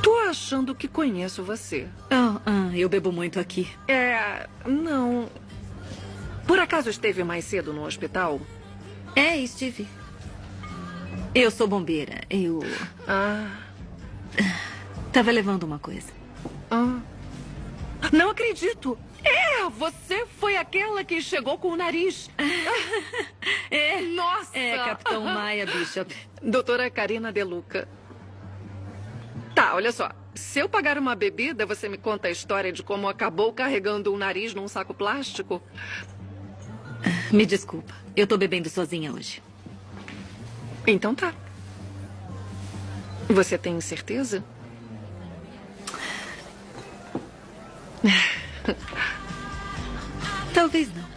Tô achando que conheço você. Eu bebo muito aqui. Não. Por acaso esteve mais cedo no hospital? Estive. Eu sou bombeira. Eu tava levando uma coisa. Não acredito. Você foi aquela que chegou com o nariz. Nossa! Capitão Maia Bishop. Doutora Karina De Luca. Tá, olha só. Se eu pagar uma bebida, você me conta a história de como acabou carregando um nariz num saco plástico? Me desculpa. Eu tô bebendo sozinha hoje. Então tá. Você tem certeza? Talvez não.